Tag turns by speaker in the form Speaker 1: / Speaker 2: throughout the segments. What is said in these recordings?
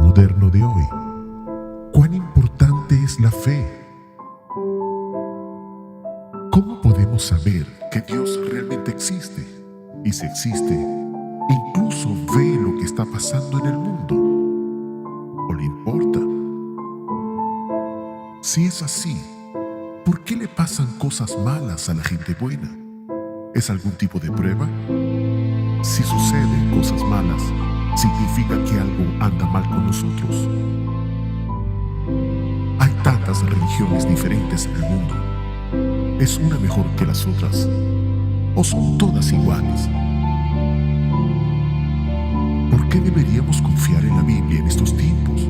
Speaker 1: moderno de hoy, ¿cuán importante es la fe? ¿Cómo podemos saber que Dios realmente existe? Y si existe, incluso ve lo que está pasando en el mundo. ¿O le importa? Si es así, ¿por qué le pasan cosas malas a la gente buena? ¿Es algún tipo de prueba? Si suceden cosas malas, significa que algo anda mal con nosotros. Hay tantas religiones diferentes en el mundo. ¿Es una mejor que las otras? ¿O son todas iguales? ¿Por qué deberíamos confiar en la Biblia en estos tiempos?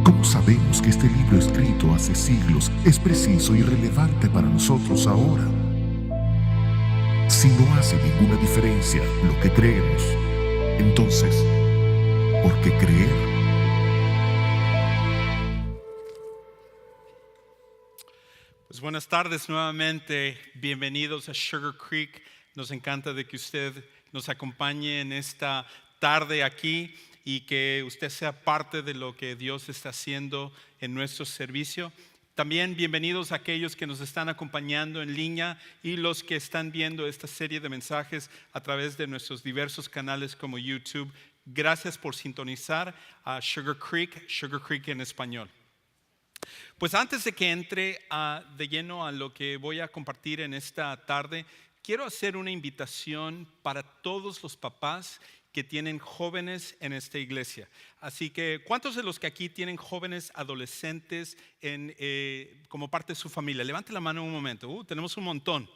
Speaker 1: ¿Cómo sabemos que este libro escrito hace siglos es preciso y relevante para nosotros ahora? Si no hace ninguna diferencia lo que creemos, entonces, ¿por qué creer?
Speaker 2: Pues buenas tardes nuevamente, bienvenidos a Sugar Creek. Nos encanta de que usted nos acompañe en esta tarde aquí y que usted sea parte de lo que Dios está haciendo en nuestro servicio. También bienvenidos a aquellos que nos están acompañando en línea y los que están viendo esta serie de mensajes a través de nuestros diversos canales como YouTube. Gracias por sintonizar a Sugar Creek en español. Pues antes de que entre de lleno a lo que voy a compartir en esta tarde, quiero hacer una invitación para todos los papás que tienen jóvenes en esta iglesia. Así que, ¿cuántos de los que aquí tienen jóvenes adolescentes como parte de su familia? Levante la mano un momento. Tenemos un montón.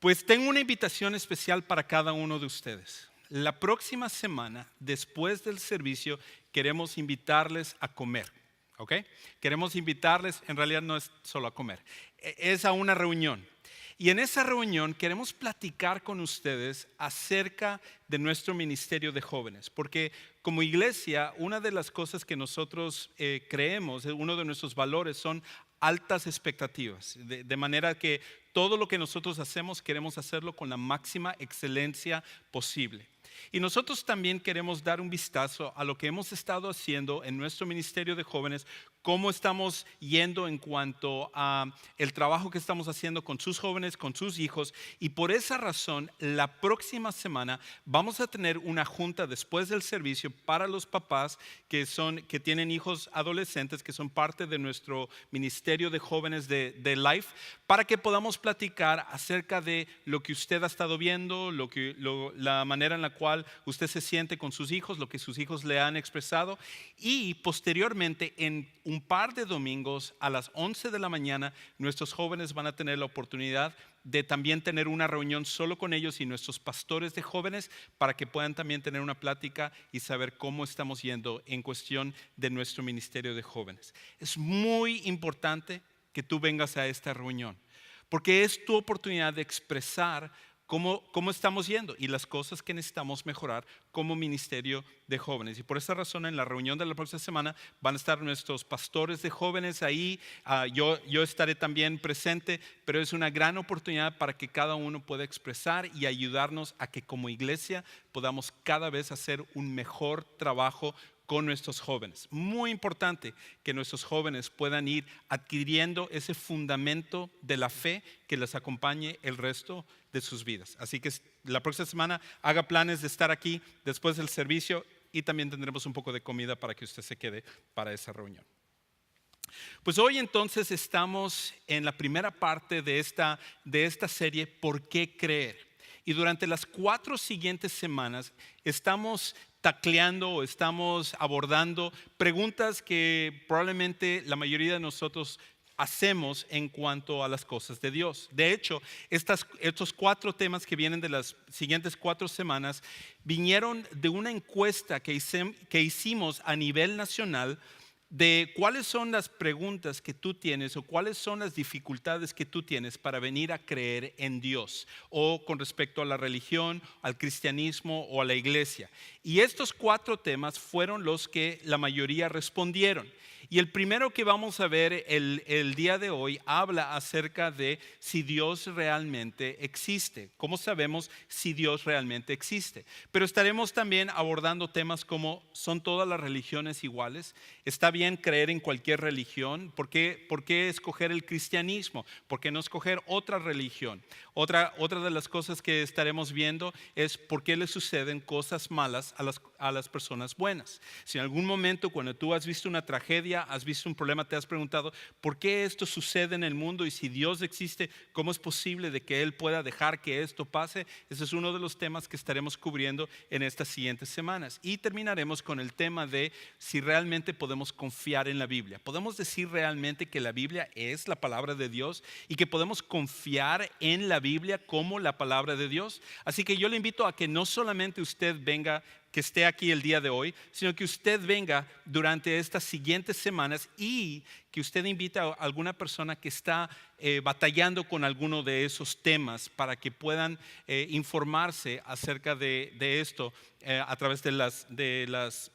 Speaker 2: Pues tengo una invitación especial para cada uno de ustedes. La próxima semana, después del servicio, queremos invitarles a comer. ¿Ok? Queremos invitarles, en realidad no es solo a comer, es a una reunión. Y en esa reunión queremos platicar con ustedes acerca de nuestro ministerio de jóvenes. Porque como iglesia, una de las cosas que nosotros creemos, uno de nuestros valores son altas expectativas. De manera que todo lo que nosotros hacemos queremos hacerlo con la máxima excelencia posible. Y nosotros también queremos dar un vistazo a lo que hemos estado haciendo en nuestro ministerio de jóvenes, cómo estamos yendo en cuanto a el trabajo que estamos haciendo con sus jóvenes, con sus hijos. Y por esa razón, la próxima semana vamos a tener una junta después del servicio para los papás que tienen hijos adolescentes, que son parte de nuestro ministerio de jóvenes de Life, para que podamos platicar acerca de lo que usted ha estado viendo, la manera en la cual usted se siente con sus hijos, lo que sus hijos le han expresado. Y posteriormente, en un par de domingos a las 11 de la mañana, nuestros jóvenes van a tener la oportunidad de también tener una reunión solo con ellos y nuestros pastores de jóvenes, para que puedan también tener una plática y saber cómo estamos yendo en cuestión de nuestro ministerio de jóvenes. Es muy importante que tú vengas a esta reunión, porque es tu oportunidad de expresar cómo estamos yendo y las cosas que necesitamos mejorar como ministerio de jóvenes. Y por esa razón, en la reunión de la próxima semana van a estar nuestros pastores de jóvenes ahí. Yo estaré también presente, pero es una gran oportunidad para que cada uno pueda expresar y ayudarnos a que como iglesia podamos cada vez hacer un mejor trabajo con nuestros jóvenes. Muy importante que nuestros jóvenes puedan ir adquiriendo ese fundamento de la fe que les acompañe el resto de sus vidas. Así que la próxima semana haga planes de estar aquí después del servicio, y también tendremos un poco de comida para que usted se quede para esa reunión. Pues hoy entonces estamos en la primera parte de esta serie, ¿por qué creer? Y durante las 4 siguientes semanas estamos tacleando o estamos abordando preguntas que probablemente la mayoría de nosotros hacemos en cuanto a las cosas de Dios. De hecho, estos 4 temas que vienen de las siguientes 4 semanas vinieron de una encuesta que hicimos a nivel nacional de cuáles son las preguntas que tú tienes o cuáles son las dificultades que tú tienes para venir a creer en Dios o con respecto a la religión, al cristianismo o a la iglesia. Y estos 4 temas fueron los que la mayoría respondieron. Y el primero que vamos a ver el día de hoy habla acerca de si Dios realmente existe. ¿Cómo sabemos si Dios realmente existe? Pero estaremos también abordando temas como ¿son todas las religiones iguales? ¿Está bien creer en cualquier religión? ¿Por qué escoger el cristianismo? ¿Por qué no escoger otra religión? Otra de las cosas que estaremos viendo es por qué le suceden cosas malas a las personas buenas. Si en algún momento cuando tú has visto una tragedia, has visto un problema, te has preguntado ¿por qué esto sucede en el mundo? Y si Dios existe, ¿cómo es posible de que Él pueda dejar que esto pase? Ese es uno de los temas que estaremos cubriendo en estas siguientes semanas. Y terminaremos con el tema de si realmente podemos confiar en la Biblia. ¿Podemos decir realmente que la Biblia es la palabra de Dios y que podemos confiar en la Biblia como la palabra de Dios? Así que yo le invito a que no solamente usted venga, que esté aquí el día de hoy, sino que usted venga durante estas siguientes semanas y que usted invite a alguna persona que está batallando con alguno de esos temas para que puedan informarse acerca de esto a través de las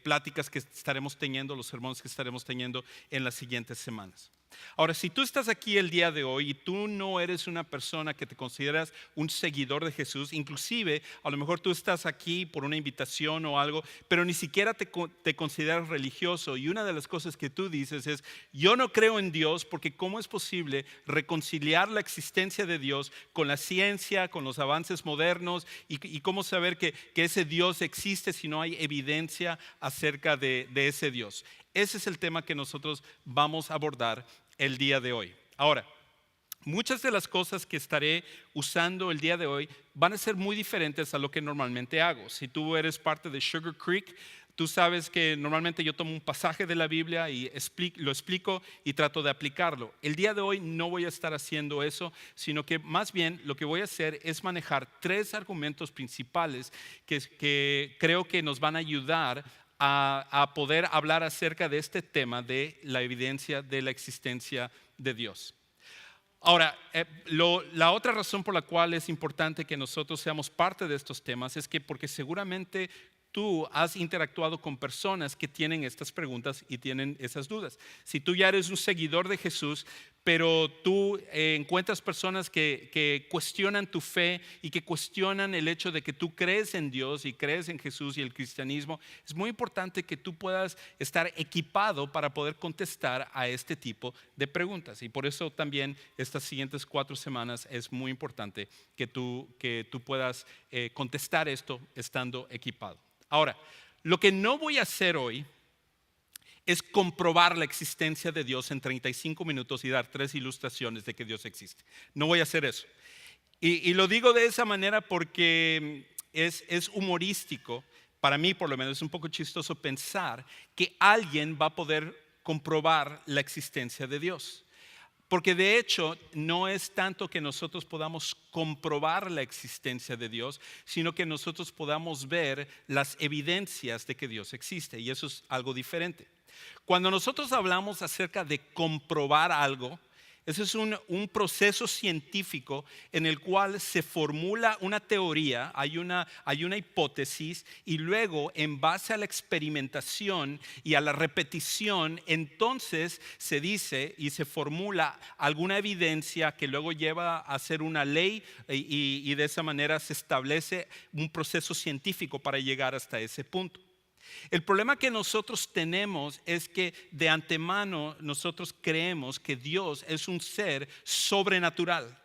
Speaker 2: pláticas que estaremos teniendo, los sermones que estaremos teniendo en las siguientes semanas. Ahora, si tú estás aquí el día de hoy y tú no eres una persona que te consideras un seguidor de Jesús, inclusive a lo mejor tú estás aquí por una invitación o algo, pero ni siquiera te consideras religioso, y una de las cosas que tú dices es yo no creo en Dios porque ¿cómo es posible reconciliar la existencia de Dios con la ciencia, con los avances modernos y cómo saber que ese Dios existe si no hay evidencia acerca de ese Dios? Ese es el tema que nosotros vamos a abordar el día de hoy. Ahora, muchas de las cosas que estaré usando el día de hoy van a ser muy diferentes a lo que normalmente hago. Si tú eres parte de Sugar Creek, tú sabes que normalmente yo tomo un pasaje de la Biblia y lo explico y trato de aplicarlo. El día de hoy no voy a estar haciendo eso, sino que más bien lo que voy a hacer es manejar 3 argumentos principales que creo que nos van a ayudar a poder hablar acerca de este tema de la evidencia de la existencia de Dios. Ahora, la otra razón por la cual es importante que nosotros seamos parte de estos temas es que porque seguramente tú has interactuado con personas que tienen estas preguntas y tienen esas dudas. Si tú ya eres un seguidor de Jesús, pero tú encuentras personas que cuestionan tu fe y que cuestionan el hecho de que tú crees en Dios y crees en Jesús y el cristianismo, es muy importante que tú puedas estar equipado para poder contestar a este tipo de preguntas. Y por eso también estas siguientes 4 semanas es muy importante que tú puedas contestar esto estando equipado. Ahora, lo que no voy a hacer hoy es comprobar la existencia de Dios en 35 minutos y dar 3 ilustraciones de que Dios existe. No voy a hacer eso. Y lo digo de esa manera porque es humorístico, para mí por lo menos es un poco chistoso pensar que alguien va a poder comprobar la existencia de Dios. Porque de hecho no es tanto que nosotros podamos comprobar la existencia de Dios, sino que nosotros podamos ver las evidencias de que Dios existe, y eso es algo diferente. Cuando nosotros hablamos acerca de comprobar algo, ese es un proceso científico en el cual se formula una teoría, hay una hipótesis, y luego en base a la experimentación y a la repetición, entonces se dice y se formula alguna evidencia que luego lleva a hacer una ley y de esa manera se establece un proceso científico para llegar hasta ese punto. El problema que nosotros tenemos es que de antemano nosotros creemos que Dios es un ser sobrenatural.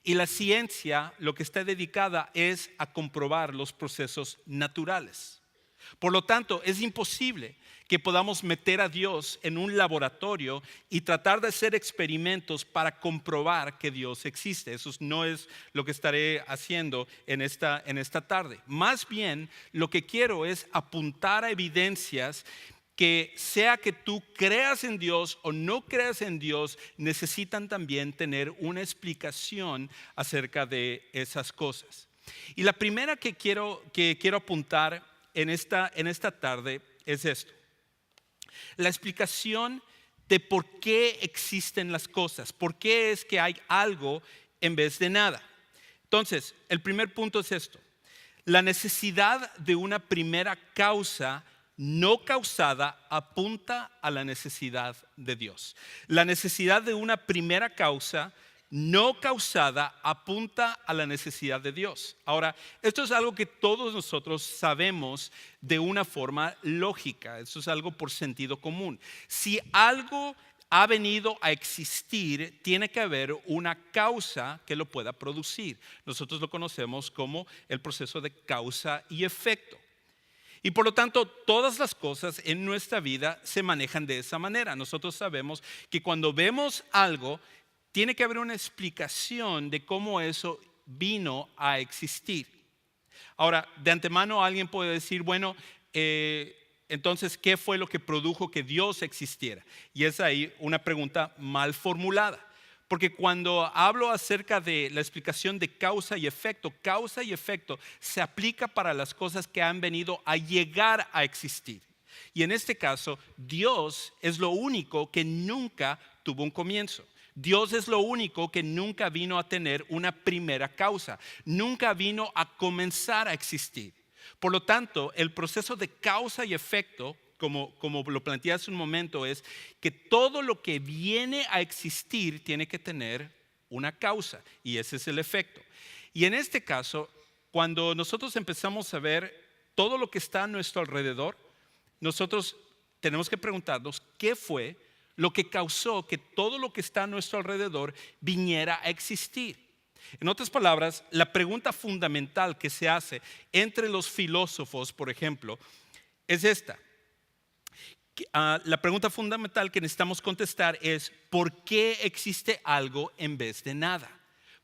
Speaker 2: Y la ciencia lo que está dedicada es a comprobar los procesos naturales. Por lo tanto, es imposible que podamos meter a Dios en un laboratorio y tratar de hacer experimentos para comprobar que Dios existe. Eso no es lo que estaré haciendo en esta tarde. Más bien, lo que quiero es apuntar a evidencias que sea que tú creas en Dios o no creas en Dios, necesitan también tener una explicación acerca de esas cosas. Y la primera que quiero apuntar en esta tarde es esto. La explicación de por qué existen las cosas, por qué es que hay algo en vez de nada. Entonces, el primer punto es esto: la necesidad de una primera causa no causada apunta a la necesidad de Dios. La necesidad de una primera causa no causada apunta a la necesidad de Dios. Ahora, esto es algo que todos nosotros sabemos de una forma lógica. Esto es algo por sentido común. Si algo ha venido a existir, tiene que haber una causa que lo pueda producir. Nosotros lo conocemos como el proceso de causa y efecto. Y por lo tanto, todas las cosas en nuestra vida se manejan de esa manera. Nosotros sabemos que cuando vemos algo, tiene que haber una explicación de cómo eso vino a existir. Ahora, de antemano alguien puede decir, bueno, entonces, ¿qué fue lo que produjo que Dios existiera? Y es ahí una pregunta mal formulada. Porque cuando hablo acerca de la explicación de causa y efecto se aplica para las cosas que han venido a llegar a existir. Y en este caso, Dios es lo único que nunca tuvo un comienzo. Dios es lo único que nunca vino a tener una primera causa, nunca vino a comenzar a existir. Por lo tanto, el proceso de causa y efecto, como lo planteé hace un momento, es que todo lo que viene a existir tiene que tener una causa, y ese es el efecto. Y en este caso, cuando nosotros empezamos a ver todo lo que está a nuestro alrededor, nosotros tenemos que preguntarnos qué fue lo que causó que todo lo que está a nuestro alrededor viniera a existir. En otras palabras, la pregunta fundamental que se hace entre los filósofos, por ejemplo, es esta. La pregunta fundamental que necesitamos contestar es: ¿por qué existe algo en vez de nada?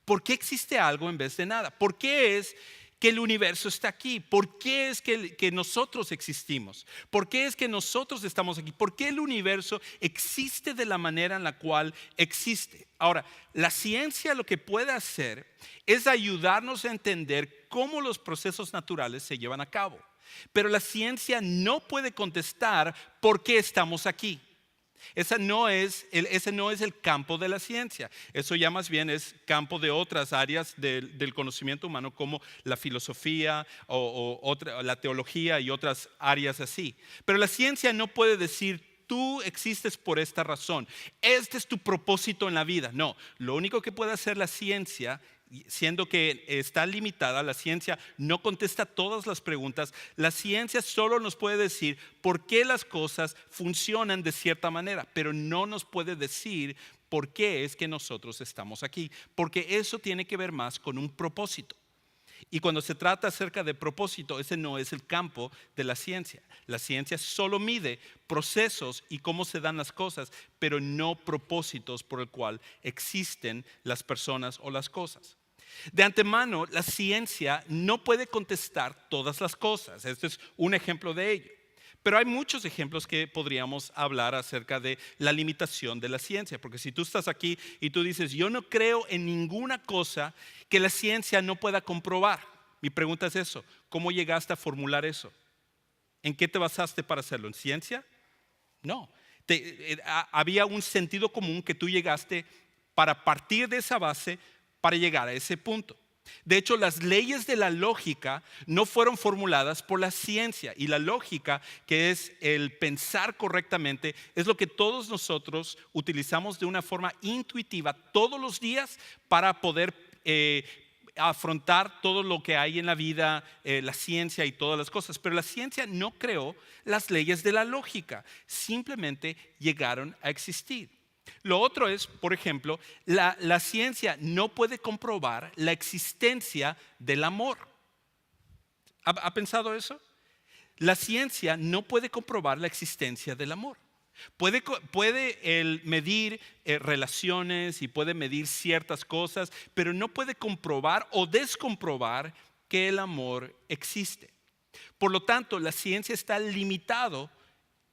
Speaker 2: ¿Por qué existe algo en vez de nada? ¿Por qué es que el universo está aquí? ¿Por qué es que nosotros existimos? ¿Por qué es que nosotros estamos aquí? ¿Por qué el universo existe de la manera en la cual existe? Ahora, la ciencia lo que puede hacer es ayudarnos a entender cómo los procesos naturales se llevan a cabo. Pero la ciencia no puede contestar por qué estamos aquí. Ese no es el campo de la ciencia. Eso ya más bien es campo de otras áreas del conocimiento humano, como la filosofía o la teología y otras áreas así. Pero la ciencia no puede decir: tú existes por esta razón, este es tu propósito en la vida. No, lo único que puede hacer la ciencia, siendo que está limitada, la ciencia no contesta todas las preguntas. La ciencia solo nos puede decir por qué las cosas funcionan de cierta manera, pero no nos puede decir por qué es que nosotros estamos aquí, porque eso tiene que ver más con un propósito. Y cuando se trata acerca de propósito, ese no es el campo de la ciencia. La ciencia solo mide procesos y cómo se dan las cosas, pero no propósitos por el cual existen las personas o las cosas. De antemano, la ciencia no puede contestar todas las cosas. Este es un ejemplo de ello. Pero hay muchos ejemplos que podríamos hablar acerca de la limitación de la ciencia. Porque si tú estás aquí y tú dices: yo no creo en ninguna cosa que la ciencia no pueda comprobar. Mi pregunta es eso: ¿cómo llegaste a formular eso? ¿En qué te basaste para hacerlo? ¿En ciencia? No. Había un sentido común que tú llegaste para partir de esa base para llegar a ese punto. De hecho, las leyes de la lógica no fueron formuladas por la ciencia, y la lógica, que es el pensar correctamente, es lo que todos nosotros utilizamos de una forma intuitiva todos los días para poder afrontar todo lo que hay en la vida, la ciencia y todas las cosas. Pero la ciencia no creó las leyes de la lógica, simplemente llegaron a existir. Lo otro es, por ejemplo, la ciencia no puede comprobar la existencia del amor. ¿Ha pensado eso? La ciencia no puede comprobar la existencia del amor. Puede medir relaciones y puede medir ciertas cosas, pero no puede comprobar o descomprobar que el amor existe. Por lo tanto, la ciencia está limitado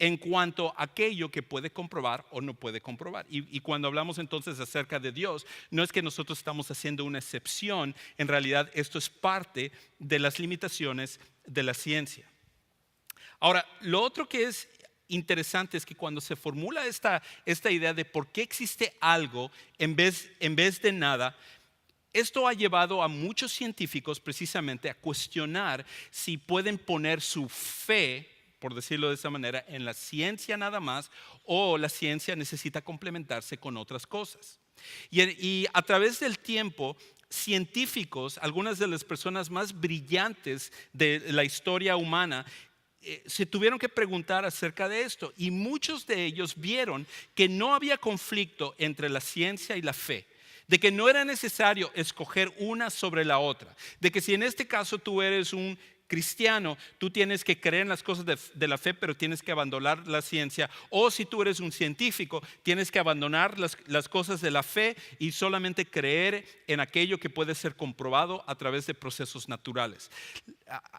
Speaker 2: en cuanto a aquello que puede comprobar o no puede comprobar. Y cuando hablamos entonces acerca de Dios, no es que nosotros estamos haciendo una excepción. En realidad, esto es parte de las limitaciones de la ciencia. Ahora, lo otro que es interesante es que cuando se formula esta idea de por qué existe algo en vez de nada, esto ha llevado a muchos científicos precisamente a cuestionar si pueden poner su fe, por decirlo de esa manera, en la ciencia nada más, o la ciencia necesita complementarse con otras cosas. Y a través del tiempo, científicos, algunas de las personas más brillantes de la historia humana, se tuvieron que preguntar acerca de esto, y muchos de ellos vieron que no había conflicto entre la ciencia y la fe, de que no era necesario escoger una sobre la otra, de que si en este caso tú eres un cristiano, tú tienes que creer en las cosas de la fe, pero tienes que abandonar la ciencia, o si tú eres un científico, tienes que abandonar las cosas de la fe y solamente creer en aquello que puede ser comprobado a través de procesos naturales.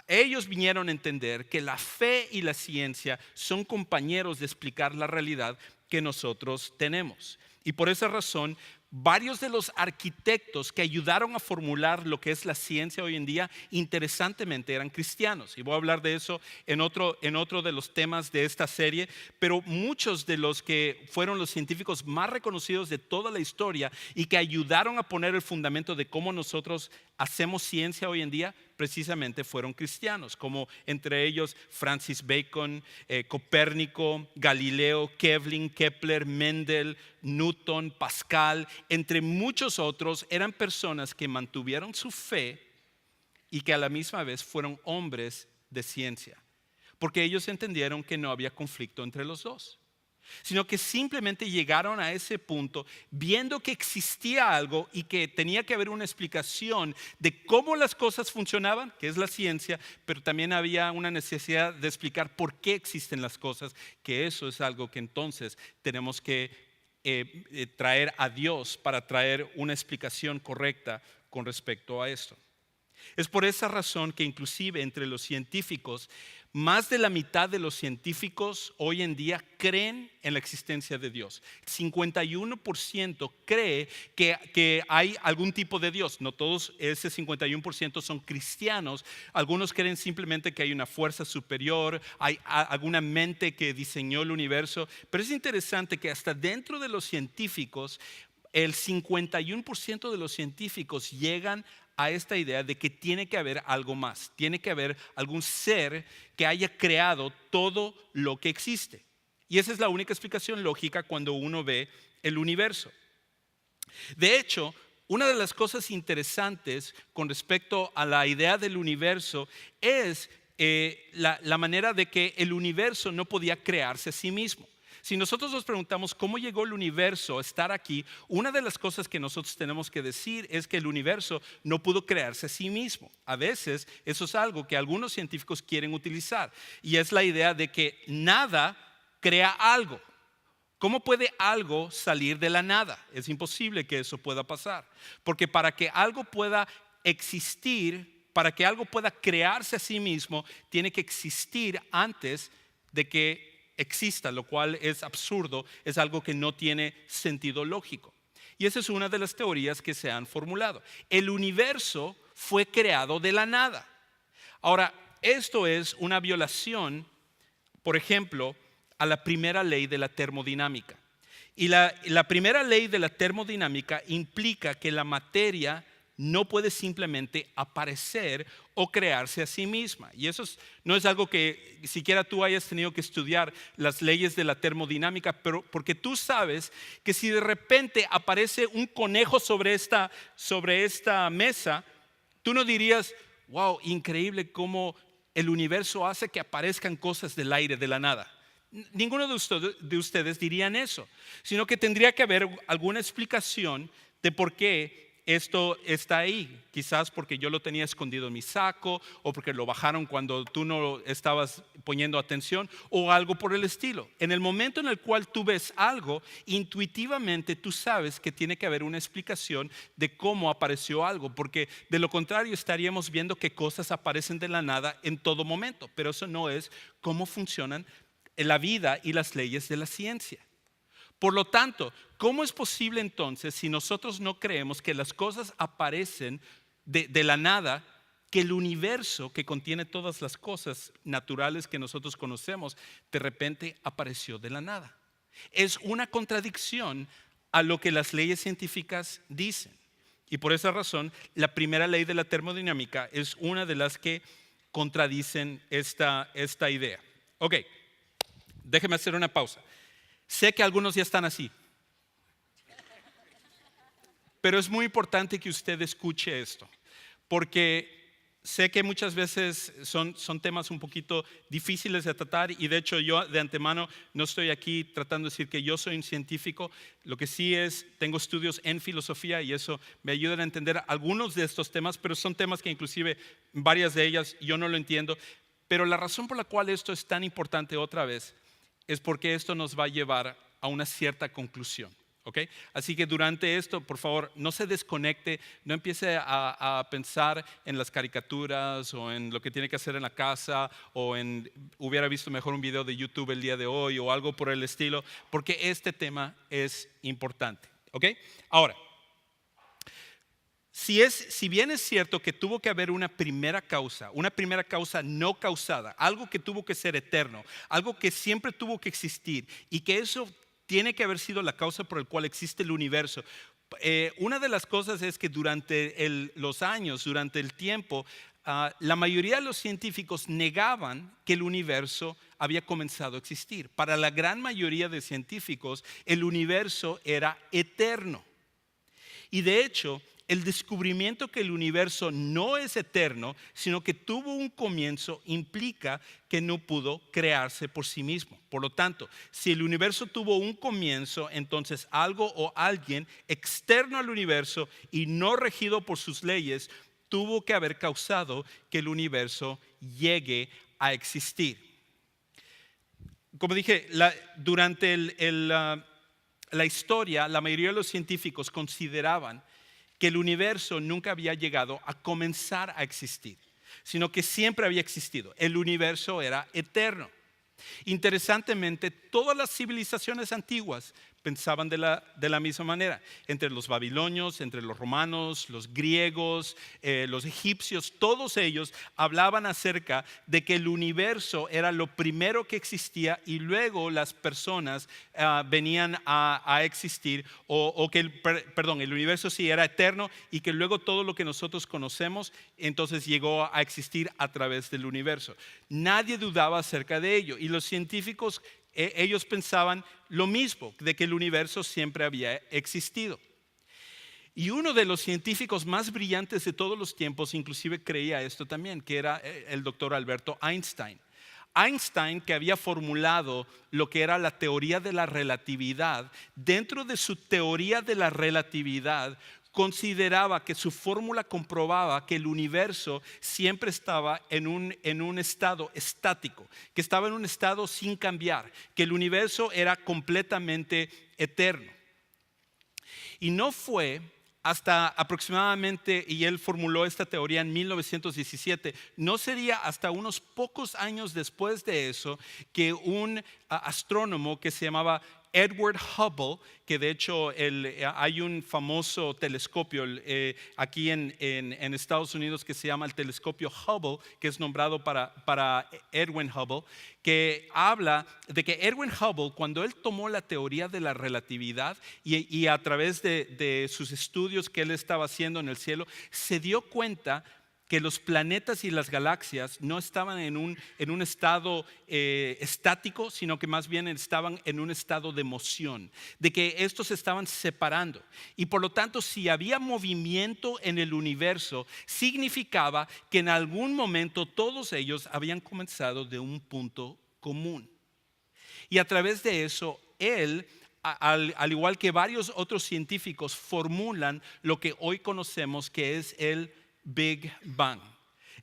Speaker 2: Ellos vinieron a entender que la fe y la ciencia son compañeros de explicar la realidad que nosotros tenemos. Y por esa razón, varios de los arquitectos que ayudaron a formular lo que es la ciencia hoy en día, interesantemente eran cristianos. Y voy a hablar de eso en otro de los temas de esta serie. Pero muchos de los que fueron los científicos más reconocidos de toda la historia y que ayudaron a poner el fundamento de cómo nosotros hacemos ciencia hoy en día, precisamente fueron cristianos, como entre ellos Francis Bacon, Copérnico, Galileo, Kepler, Mendel, Newton, Pascal, entre muchos otros. Eran personas que mantuvieron su fe y que a la misma vez fueron hombres de ciencia, porque ellos entendieron que no había conflicto entre los dos, sino que simplemente llegaron a ese punto viendo que existía algo y que tenía que haber una explicación de cómo las cosas funcionaban, que es la ciencia, pero también había una necesidad de explicar por qué existen las cosas, que eso es algo que entonces tenemos que traer a Dios para traer una explicación correcta con respecto a esto. Es por esa razón que inclusive entre los científicos, más de la mitad de los científicos hoy en día creen en la existencia de Dios. 51% cree que hay algún tipo de Dios. No todos ese 51% son cristianos. Algunos creen simplemente que hay una fuerza superior, hay alguna mente que diseñó el universo. Pero es interesante que hasta dentro de los científicos, el 51% de los científicos llegan a esta idea de que tiene que haber algo más, tiene que haber algún ser que haya creado todo lo que existe. Y esa es la única explicación lógica cuando uno ve el universo. De hecho, una de las cosas interesantes con respecto a la idea del universo es la manera de que el universo no podía crearse a sí mismo. Si nosotros nos preguntamos cómo llegó el universo a estar aquí, una de las cosas que nosotros tenemos que decir es que el universo no pudo crearse a sí mismo. A veces eso es algo que algunos científicos quieren utilizar, y es la idea de que nada crea algo. ¿Cómo puede algo salir de la nada? Es imposible que eso pueda pasar, porque para que algo pueda existir, para que algo pueda crearse a sí mismo, tiene que existir antes de que exista, lo cual es absurdo, es algo que no tiene sentido lógico. Y esa es una de las teorías que se han formulado. El universo fue creado de la nada. Ahora, esto es una violación, por ejemplo, a la primera ley de la termodinámica. Y la primera ley de la termodinámica implica que la materia no puede simplemente aparecer o crearse a sí misma. Y eso no es algo que siquiera tú hayas tenido que estudiar las leyes de la termodinámica, pero porque tú sabes que si de repente aparece un conejo sobre esta mesa, tú no dirías, wow, increíble cómo el universo hace que aparezcan cosas del aire, de la nada. Ninguno de ustedes dirían eso, sino que tendría que haber alguna explicación de por qué esto está ahí. Quizás porque yo lo tenía escondido en mi saco, o porque lo bajaron cuando tú no estabas poniendo atención, o algo por el estilo. En el momento en el cual tú ves algo, intuitivamente tú sabes que tiene que haber una explicación de cómo apareció algo, porque de lo contrario estaríamos viendo que cosas aparecen de la nada en todo momento. Pero eso no es cómo funcionan la vida y las leyes de la ciencia. Por lo tanto, ¿cómo es posible entonces, si nosotros no creemos que las cosas aparecen de la nada, que el universo que contiene todas las cosas naturales que nosotros conocemos, de repente apareció de la nada. Es una contradicción a lo que las leyes científicas dicen. Y por esa razón, la primera ley de la termodinámica es una de las que contradicen esta idea. Ok, déjeme hacer una pausa. Sé que algunos ya están así, pero es muy importante que usted escuche esto, porque sé que muchas veces son temas un poquito difíciles de tratar, y de hecho yo de antemano no estoy aquí tratando de decir que yo soy un científico. Lo que sí es, tengo estudios en filosofía y eso me ayuda a entender algunos de estos temas, pero son temas que inclusive varias de ellas yo no lo entiendo. Pero la razón por la cual esto es tan importante otra vez es porque esto nos va a llevar a una cierta conclusión. ¿Okay? Así que durante esto, por favor, no se desconecte, no empiece a pensar en las caricaturas o en lo que tiene que hacer en la casa o en hubiera visto mejor un video de YouTube el día de hoy o algo por el estilo, porque este tema es importante. ¿Okay? Ahora, si bien es cierto que tuvo que haber una primera causa no causada, algo que tuvo que ser eterno, algo que siempre tuvo que existir y que eso tiene que haber sido la causa por la cual existe el universo. Una de las cosas es que durante los años, durante el tiempo, la mayoría de los científicos negaban que el universo había comenzado a existir. Para la gran mayoría de científicos, el universo era eterno. Y de hecho, el descubrimiento que el universo no es eterno, sino que tuvo un comienzo, implica que no pudo crearse por sí mismo. Por lo tanto, si el universo tuvo un comienzo, entonces algo o alguien externo al universo y no regido por sus leyes, tuvo que haber causado que el universo llegue a existir. Como dije, durante la historia, la mayoría de los científicos consideraban que el universo nunca había llegado a comenzar a existir, sino que siempre había existido. El universo era eterno. Interesantemente, todas las civilizaciones antiguas pensaban de la misma manera. Entre los babilonios, entre los romanos, los griegos, los egipcios, todos ellos hablaban acerca de que el universo era lo primero que existía y luego las personas venían a existir, o que el universo sí era eterno y que luego todo lo que nosotros conocemos entonces llegó a existir a través del universo. Nadie dudaba acerca de ello y los científicos ellos pensaban lo mismo, de que el universo siempre había existido. Y uno de los científicos más brillantes de todos los tiempos inclusive creía esto también, que era el doctor Alberto Einstein. Einstein, que había formulado lo que era la teoría de la relatividad, dentro de su teoría de la relatividad consideraba que su fórmula comprobaba que el universo siempre estaba en un estado estático, que estaba en un estado sin cambiar, que el universo era completamente eterno. Y no fue hasta aproximadamente, y él formuló esta teoría en 1917, no sería hasta unos pocos años después de eso que un astrónomo que se llamaba Edward Hubble, que de hecho hay un famoso telescopio aquí en Estados Unidos que se llama el telescopio Hubble, que es nombrado para Edwin Hubble, que habla de que Edwin Hubble, cuando él tomó la teoría de la relatividad y a través de sus estudios que él estaba haciendo en el cielo, se dio cuenta que los planetas y las galaxias no estaban en un estado estático, sino que más bien estaban en un estado de moción, de que estos se estaban separando. Y por lo tanto, si había movimiento en el universo, significaba que en algún momento todos ellos habían comenzado de un punto común. Y a través de eso, él, al igual que varios otros científicos, formulan lo que hoy conocemos que es el Big Bang.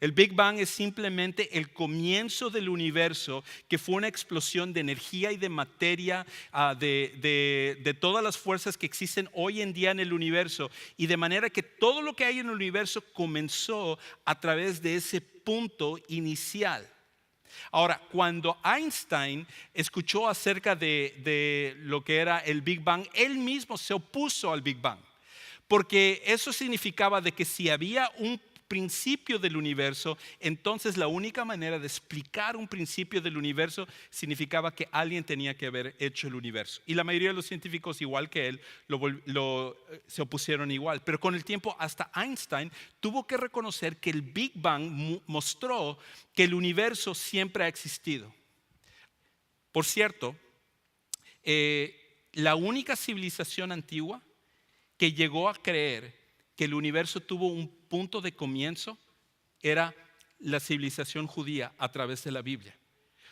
Speaker 2: El Big Bang es simplemente el comienzo del universo, que fue una explosión de energía y de materia, de todas las fuerzas que existen hoy en día en el universo, y de manera que todo lo que hay en el universo comenzó a través de ese punto inicial. Ahora, cuando Einstein escuchó acerca de lo que era el Big Bang, él mismo se opuso al Big Bang, porque eso significaba de que si había un principio del universo, entonces la única manera de explicar un principio del universo significaba que alguien tenía que haber hecho el universo. Y la mayoría de los científicos, igual que él, se opusieron igual. Pero con el tiempo, hasta Einstein tuvo que reconocer que el Big Bang mostró que el universo siempre ha existido. Por cierto, la única civilización antigua que llegó a creer que el universo tuvo un punto de comienzo era la civilización judía a través de la Biblia.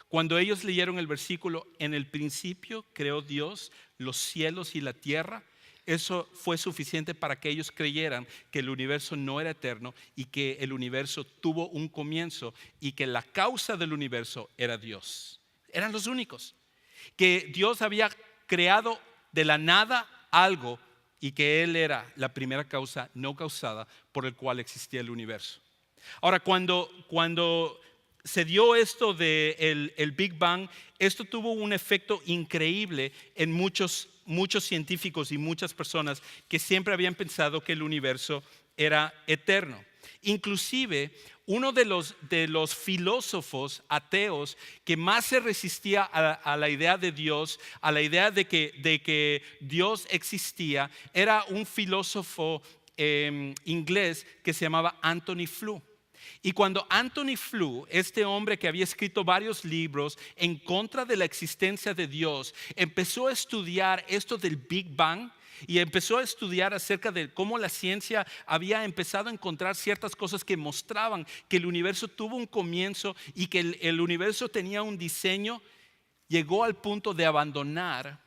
Speaker 2: Cuando ellos leyeron el versículo, en el principio creó Dios los cielos y la tierra, eso fue suficiente para que ellos creyeran que el universo no era eterno y que el universo tuvo un comienzo y que la causa del universo era Dios. Eran los únicos. Que Dios había creado de la nada algo y que Él era la primera causa no causada por el cual existía el universo. Ahora, cuando se dio esto del el Big Bang, esto tuvo un efecto increíble en muchos científicos y muchas personas que siempre habían pensado que el universo era eterno. Inclusive uno de los filósofos ateos que más se resistía a la idea de Dios, a la idea de que Dios existía, era un filósofo inglés que se llamaba Anthony Flew. Y cuando Anthony Flew, este hombre que había escrito varios libros en contra de la existencia de Dios, empezó a estudiar esto del Big Bang y empezó a estudiar acerca de cómo la ciencia había empezado a encontrar ciertas cosas que mostraban que el universo tuvo un comienzo y que el universo tenía un diseño, llegó al punto de abandonar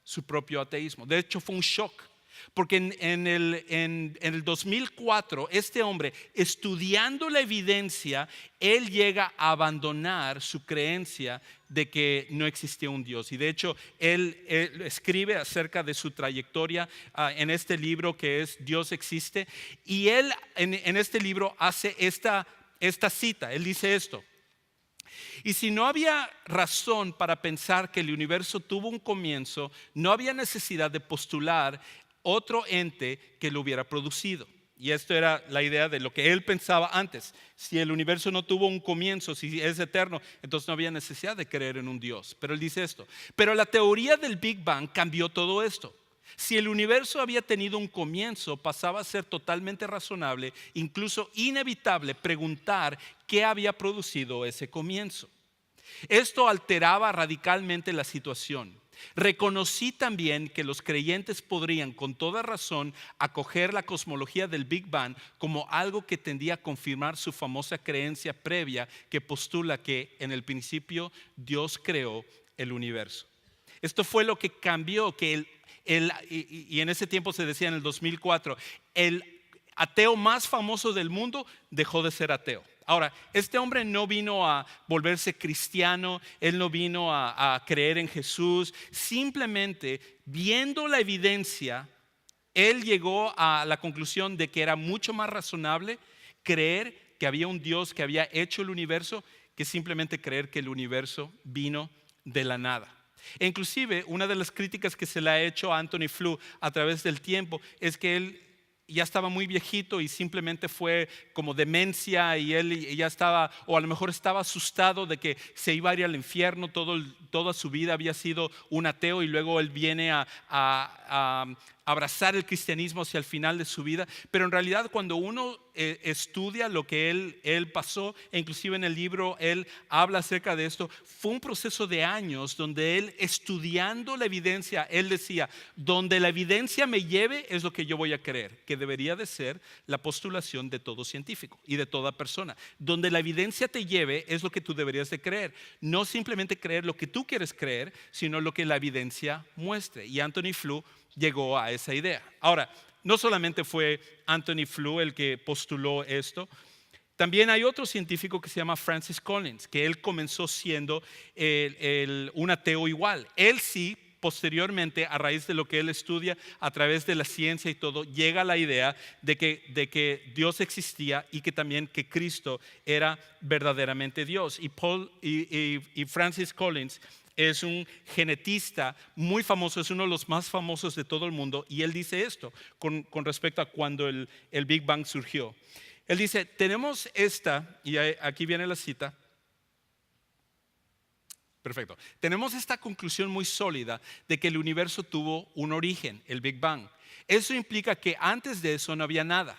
Speaker 2: su propio ateísmo. De hecho, fue un shock. Porque en el 2004, este hombre, estudiando la evidencia, él llega a abandonar su creencia de que no existía un Dios. Y de hecho, él escribe acerca de su trayectoria en este libro que es Dios existe. Y él en este libro hace esta cita, él dice esto: y si no había razón para pensar que el universo tuvo un comienzo, no había necesidad de postular otro ente que lo hubiera producido. Y esto era la idea de lo que él pensaba antes. Si el universo no tuvo un comienzo, si es eterno, entonces no había necesidad de creer en un Dios. Pero él dice esto: pero la teoría del Big Bang cambió todo esto. Si el universo había tenido un comienzo, pasaba a ser totalmente razonable, incluso inevitable, preguntar qué había producido ese comienzo. Esto alteraba radicalmente la situación. Reconocí también que los creyentes podrían con toda razón acoger la cosmología del Big Bang como algo que tendía a confirmar su famosa creencia previa que postula que en el principio Dios creó el universo. Esto fue lo que cambió, que y en ese tiempo se decía en el 2004, el ateo más famoso del mundo dejó de ser ateo. Ahora, este hombre no vino a volverse cristiano, él no vino a creer en Jesús, simplemente viendo la evidencia, él llegó a la conclusión de que era mucho más razonable creer que había un Dios que había hecho el universo que simplemente creer que el universo vino de la nada. E inclusive, una de las críticas que se le ha hecho a Anthony Flew a través del tiempo es que él ya estaba muy viejito y simplemente fue como demencia y él ya estaba, o a lo mejor estaba asustado de que se iba a ir al infierno, toda su vida había sido un ateo y luego él viene a abrazar el cristianismo hacia el final de su vida. Pero en realidad cuando uno estudia lo que él pasó, e inclusive en el libro él habla acerca de esto, fue un proceso de años donde él, estudiando la evidencia, él decía: donde la evidencia me lleve es lo que yo voy a creer, que debería de ser la postulación de todo científico y de toda persona. Donde la evidencia te lleve es lo que tú deberías de creer, no simplemente creer lo que tú quieres creer, sino lo que la evidencia muestre. Y Anthony Flew llegó a esa idea. Ahora, no solamente fue Anthony Flew el que postuló esto, también hay otro científico que se llama Francis Collins, que él comenzó siendo un ateo igual. Él sí, posteriormente, a raíz de lo que él estudia a través de la ciencia y todo, llega a la idea de que Dios existía y que también que Cristo era verdaderamente Dios. Y Francis Collins es un genetista muy famoso, es uno de los más famosos de todo el mundo, y él dice esto con respecto a cuando el Big Bang surgió. Él dice, tenemos y aquí viene la cita. Perfecto. Tenemos esta conclusión muy sólida de que el universo tuvo un origen, el Big Bang. Eso implica que antes de eso no había nada.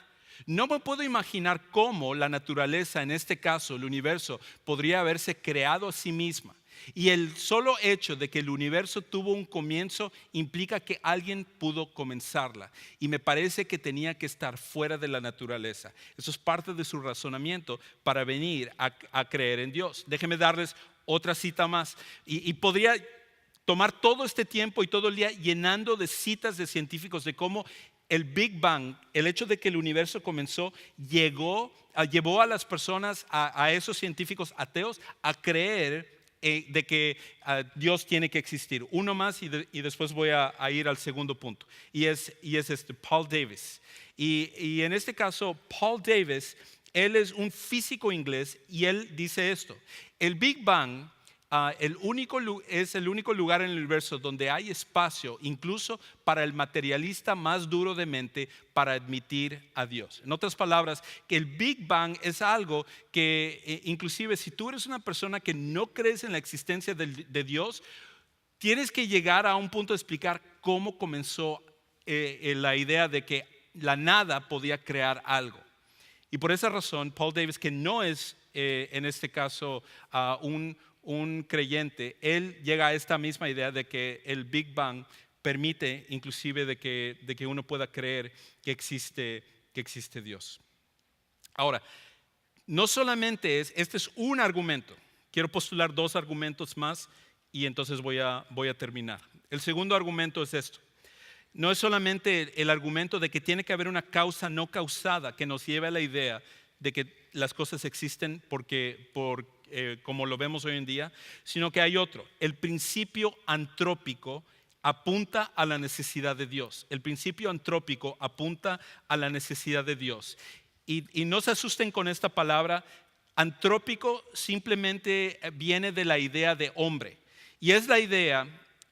Speaker 2: No me puedo imaginar cómo la naturaleza, en este caso el universo, podría haberse creado a sí misma. Y el solo hecho de que el universo tuvo un comienzo implica que alguien pudo comenzarla. Y me parece que tenía que estar fuera de la naturaleza. Eso es parte de su razonamiento para venir a creer en Dios. Déjenme darles otra cita más. Y podría tomar todo este tiempo y todo el día llenando de citas de científicos de cómo el Big Bang, el hecho de que el universo comenzó, llevó a las personas, a esos científicos ateos, a creer de que Dios tiene que existir. Uno más y después voy a ir al segundo punto. Y es Paul Davies. Y en este caso, Paul Davies, él es un físico inglés y él dice esto. El Big Bang es el único lugar en el universo donde hay espacio, incluso para el materialista más duro de mente, para admitir a Dios. En otras palabras, que el Big Bang es algo que inclusive si tú eres una persona que no crees en la existencia de Dios, tienes que llegar a un punto de explicar cómo comenzó la idea de que la nada podía crear algo. Y por esa razón, Paul Davies, que no es en este caso un creyente, él llega a esta misma idea de que el Big Bang permite inclusive de que uno pueda creer que existe Dios. Ahora, no solamente este es un argumento. Quiero postular dos argumentos más y entonces voy a terminar. El segundo argumento es esto. No es solamente el argumento de que tiene que haber una causa no causada que nos lleve a la idea de que las cosas existen como lo vemos hoy en día, sino que hay otro. El principio antrópico apunta a la necesidad de Dios. El principio antrópico apunta a la necesidad de Dios. Y no se asusten con esta palabra. Antrópico simplemente viene de la idea de hombre. Y es la idea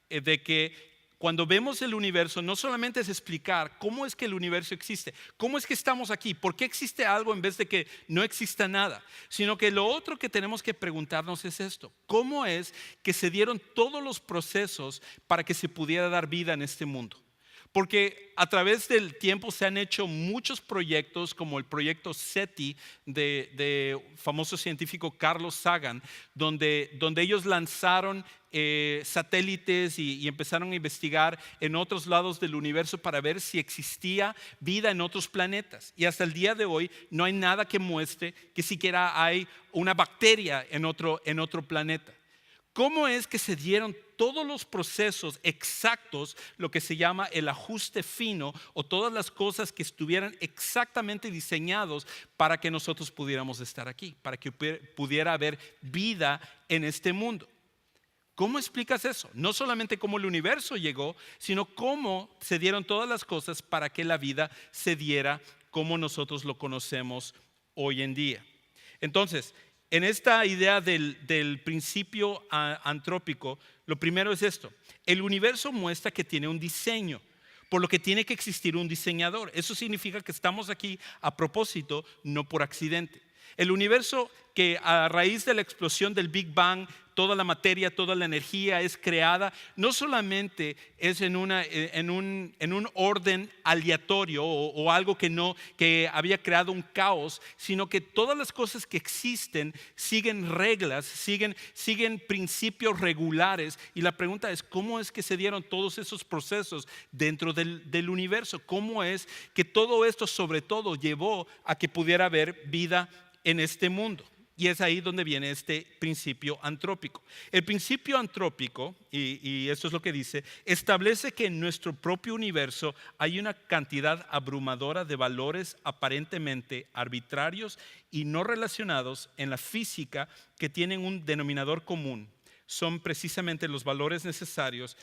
Speaker 2: de que cuando vemos el universo, no solamente es explicar cómo es que el universo existe, cómo es que estamos aquí, por qué existe algo en vez de que no exista nada, sino que lo otro que tenemos que preguntarnos es esto: ¿cómo es que se dieron todos los procesos para que se pudiera dar vida en este mundo? Porque a través del tiempo se han hecho muchos proyectos, como el proyecto SETI de famoso científico Carl Sagan, donde ellos lanzaron satélites y empezaron a investigar en otros lados del universo para ver si existía vida en otros planetas. Y hasta el día de hoy no hay nada que muestre que siquiera hay una bacteria en otro planeta. ¿Cómo es que se dieron todos los procesos exactos, lo que se llama el ajuste fino, o todas las cosas que estuvieran exactamente diseñados para que nosotros pudiéramos estar aquí, para que pudiera haber vida en este mundo? ¿Cómo explicas eso? No solamente cómo el universo llegó, sino cómo se dieron todas las cosas para que la vida se diera como nosotros lo conocemos hoy en día. Entonces, en esta idea del principio antrópico, lo primero es esto: el universo muestra que tiene un diseño, por lo que tiene que existir un diseñador. Eso significa que estamos aquí a propósito, no por accidente. El universo, que a raíz de la explosión del Big Bang, toda la materia, toda la energía es creada, no solamente es en un orden aleatorio o algo que había creado un caos, sino que todas las cosas que existen siguen reglas, siguen principios regulares. Y la pregunta es: ¿cómo es que se dieron todos esos procesos dentro del universo? ¿Cómo es que todo esto sobre todo llevó a que pudiera haber vida en este mundo? Y es ahí donde viene este principio antrópico. El principio antrópico, y esto es lo que dice, establece que en nuestro propio universo hay una cantidad abrumadora de valores aparentemente arbitrarios y no relacionados en la física que tienen un denominador común. Son precisamente los valores necesarios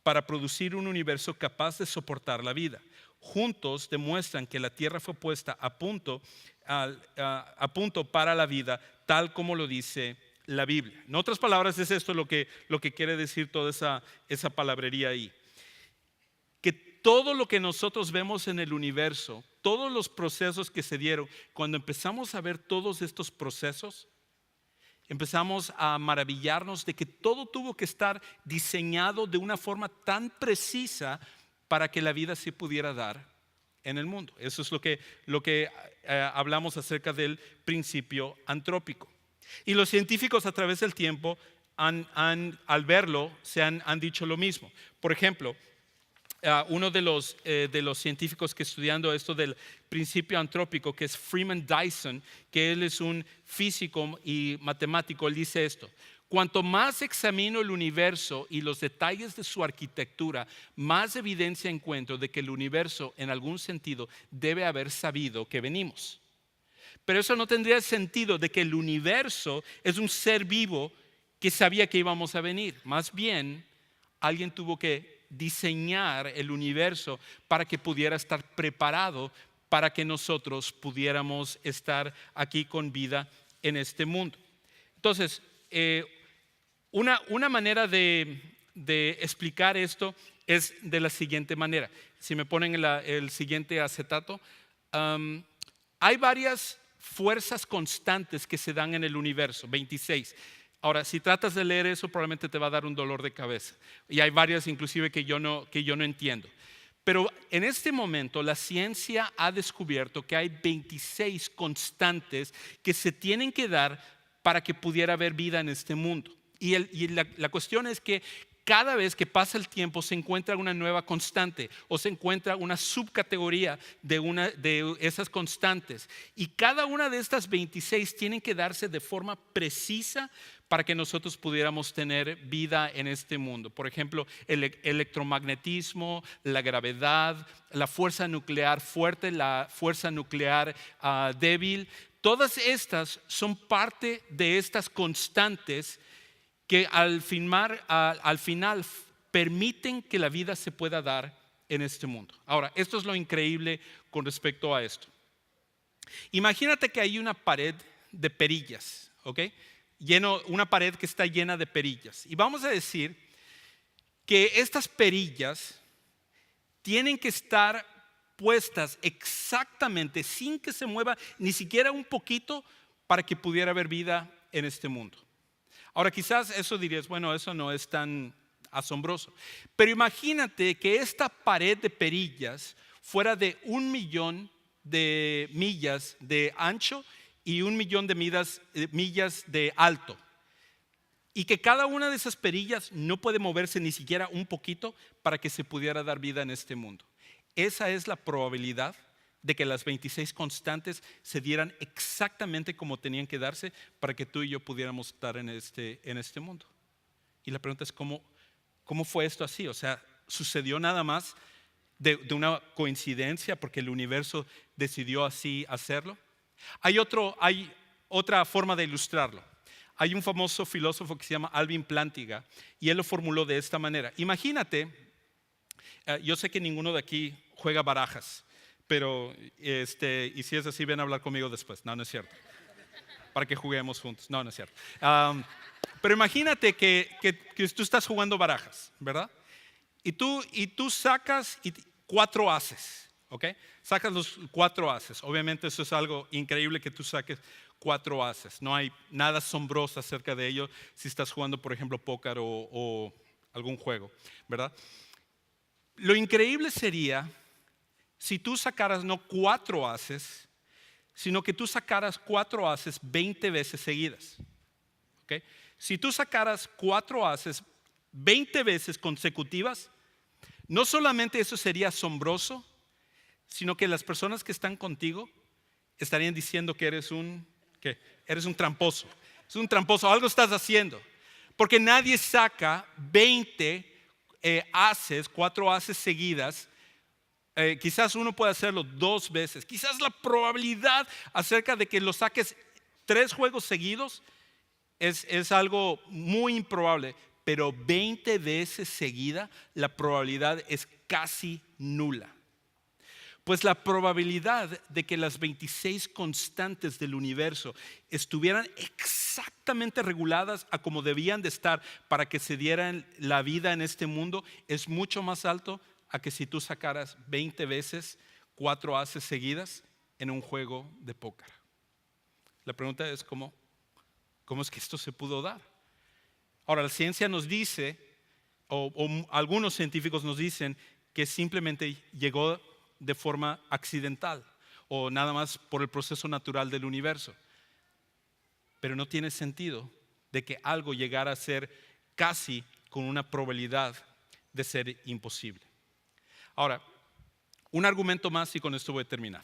Speaker 2: para producir un universo capaz de soportar la vida. Juntos demuestran que la Tierra fue puesta a punto para la vida, tal como lo dice la Biblia. En otras palabras, es esto lo que quiere decir toda esa palabrería ahí. Que todo lo que nosotros vemos en el universo, todos los procesos que se dieron, cuando empezamos a ver todos estos procesos, empezamos a maravillarnos de que todo tuvo que estar diseñado de una forma tan precisa para que la vida se pudiera dar en el mundo. Eso es lo que hablamos acerca del principio antrópico. Y los científicos a través del tiempo al verlo han dicho lo mismo. Por ejemplo, uno de los científicos que estudiando esto del principio antrópico, que es Freeman Dyson, que él es un físico y matemático, él dice esto: cuanto más examino el universo y los detalles de su arquitectura, más evidencia encuentro de que el universo en algún sentido debe haber sabido que venimos. Pero eso no tendría sentido de que el universo es un ser vivo que sabía que íbamos a venir. Más bien, alguien tuvo que diseñar el universo para que pudiera estar preparado para que nosotros pudiéramos estar aquí con vida en este mundo. Entonces, una manera de explicar esto es de la siguiente manera. Si me ponen el siguiente acetato, hay varias fuerzas constantes que se dan en el universo, 26. Ahora, si tratas de leer eso, probablemente te va a dar un dolor de cabeza. Y hay varias inclusive que yo no entiendo. Pero en este momento la ciencia ha descubierto que hay 26 constantes que se tienen que dar para que pudiera haber vida en este mundo. Y la cuestión es que cada vez que pasa el tiempo se encuentra una nueva constante o se encuentra una subcategoría de esas constantes. Y cada una de estas 26 tienen que darse de forma precisa para que nosotros pudiéramos tener vida en este mundo. Por ejemplo, el electromagnetismo, la gravedad, la fuerza nuclear fuerte, la fuerza nuclear débil. Todas estas son parte de estas constantes que al final permiten que la vida se pueda dar en este mundo. Ahora, esto es lo increíble con respecto a esto. Imagínate que hay una pared de perillas, ¿ok? Una pared que está llena de perillas. Y vamos a decir que estas perillas tienen que estar puestas exactamente, sin que se mueva ni siquiera un poquito, para que pudiera haber vida en este mundo. Ahora, quizás eso dirías, bueno, eso no es tan asombroso. Pero imagínate que esta pared de perillas fuera de 1 millón de millas de ancho y 1 millón de millas de alto. Y que cada una de esas perillas no puede moverse ni siquiera un poquito para que se pudiera dar vida en este mundo. Esa es la probabilidad de que las 26 constantes se dieran exactamente como tenían que darse para que tú y yo pudiéramos estar en este mundo. Y la pregunta es, ¿cómo fue esto así? O sea, ¿sucedió nada más de una coincidencia porque el universo decidió así hacerlo? Hay otra forma de ilustrarlo. Hay un famoso filósofo que se llama Alvin Plantinga y él lo formuló de esta manera. Imagínate, yo sé que ninguno de aquí juega barajas, pero y si es así, ven a hablar conmigo después. No es cierto. Para que juguemos juntos. No es cierto. Pero imagínate que tú estás jugando barajas, ¿verdad? Y tú sacas 4 ases, ¿ok? Sacas los 4 ases. Obviamente eso es algo increíble que tú saques 4 ases. No hay nada asombroso acerca de ello si estás jugando, por ejemplo, póker o algún juego, ¿verdad? Lo increíble sería si tú sacaras no 4 ases, sino que tú sacaras 4 ases 20 veces seguidas. ¿Okay? Si tú sacaras 4 ases 20 veces consecutivas, no solamente eso sería asombroso, sino que las personas que están contigo estarían diciendo que eres un tramposo. Es un tramposo, algo estás haciendo. Porque nadie saca 20 ases, 4 ases seguidas. Quizás uno puede hacerlo 2 veces. Quizás la probabilidad acerca de que lo saques 3 juegos seguidos es algo muy improbable. Pero 20 veces seguida la probabilidad es casi nula. Pues la probabilidad de que las 26 constantes del universo estuvieran exactamente reguladas a como debían de estar para que se diera la vida en este mundo es mucho más alto a que si tú sacaras 20 veces 4 ases seguidas en un juego de póker. La pregunta es ¿cómo es que esto se pudo dar? Ahora, la ciencia nos dice, o algunos científicos nos dicen, que simplemente llegó de forma accidental o nada más por el proceso natural del universo. Pero no tiene sentido de que algo llegara a ser casi con una probabilidad de ser imposible. Ahora, un argumento más y con esto voy a terminar.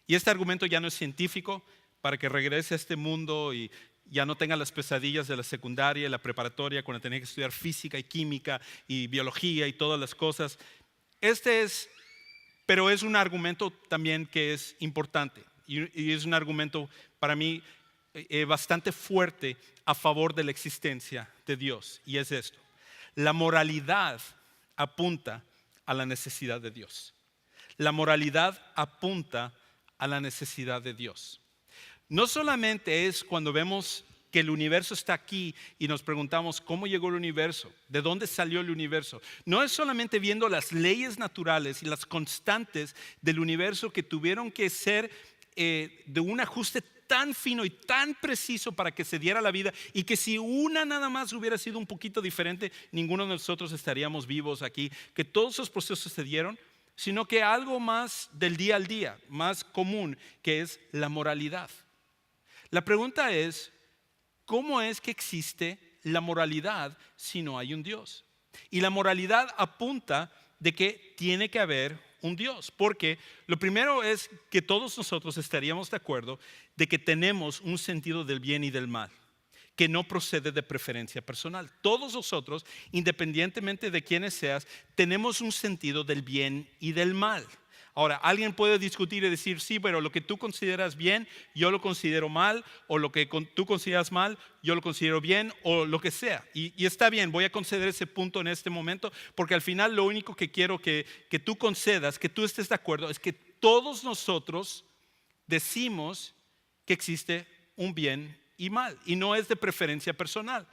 Speaker 2: Y este argumento ya no es científico, para que regrese a este mundo y ya no tenga las pesadillas de la secundaria y la preparatoria cuando tenía que estudiar física y química y biología y todas las cosas. Pero es un argumento también que es importante y es un argumento para mí bastante fuerte a favor de la existencia de Dios, y es esto: la moralidad apunta a la necesidad de Dios. La moralidad apunta a la necesidad de Dios. No solamente es cuando vemos que el universo está aquí y nos preguntamos cómo llegó el universo, de dónde salió el universo. No es solamente viendo las leyes naturales y las constantes del universo que tuvieron que ser de un ajuste tan fino y tan preciso para que se diera la vida, y que si una nada más hubiera sido un poquito diferente, ninguno de nosotros estaríamos vivos aquí, que todos esos procesos se dieron, sino que algo más del día al día, más común, que es la moralidad. La pregunta es, ¿cómo es que existe la moralidad si no hay un Dios? Y la moralidad apunta de que tiene que haber un Dios, porque lo primero es que todos nosotros estaríamos de acuerdo de que tenemos un sentido del bien y del mal, que no procede de preferencia personal. Todos nosotros, independientemente de quiénes seas, tenemos un sentido del bien y del mal. Ahora, alguien puede discutir y decir, sí, pero lo que tú consideras bien, yo lo considero mal, o lo que tú consideras mal, yo lo considero bien, o lo que sea. Y está bien, voy a conceder ese punto en este momento, porque al final lo único que quiero que tú concedas, que tú estés de acuerdo, es que todos nosotros decimos que existe un bien y mal, y no es de preferencia personal.